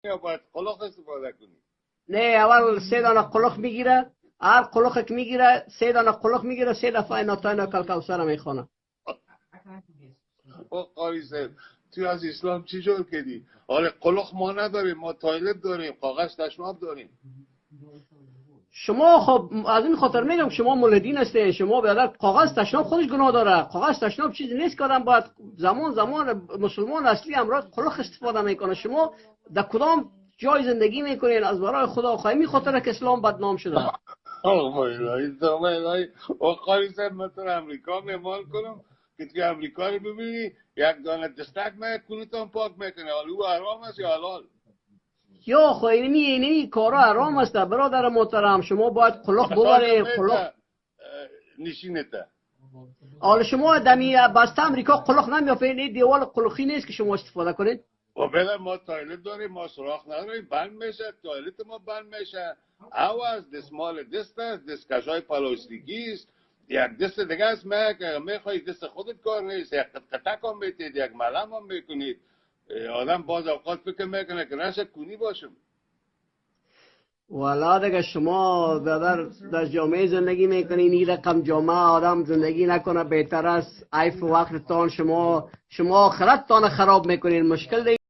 یا باید قلق استفاده کنی؟ نه، اول 3 دانه قلق میگیره، هر قلق که میگیره 3 دانه قلق میگیره، 3 دفعه ناتاینا کلکوثر میخونه. او قاری صاحب توی از اسلام چی جور کردی؟ آره قلق ما نداریم، ما تایلت داریم، کاغذ تشناب داریم. شما خب از این خاطر میگم شما مولدین هستین، شما برادر کاغذ تشناب خودش گناه داره. کاغذ تشناب چیزی نیست که آدم باید زمان مسلمان اصلی امروز قلق استفاده میکنه. شما در کدام جای زندگی میکنین از برای خدا خواهی می خاطر که اسلام بدنام شده؟ اوه الهی دوم الهی. او قاری صاحب مثل امریکا میمان کنم که توی امریکا رو ببینی یک دانه دستک کنیتان پاک میکنه، حالا او حرام است یا حلال؟ یا خو اینمی کارا حرام است برادر محترم. شما باید قلق ببرین. قلق نشینته. حالا شما دمی بسته امریکا قلق نمیافین، این دیوال قلقی نیست که شما استفاده کنید. و بله ما تایلت داریم، ما سراخ نداریم، بند میشه تایلت ما بند میشه. عوض دستمال دست است، دستکشای پلاستیکی است، یک دست دیگه است. میخوایی دست خودت کار نیست، یک قطعه هم میتید، یک ملم هم میکنید. آدم باز اوقات فکر میکنه که نشه کنی باشم. والا دیگه شما در جامعه زندگی میکنین، این رقم جامعه آدم زندگی نکنه بهتر است. عیف وقتتان شما آخرتتان خراب میکنین. مشکل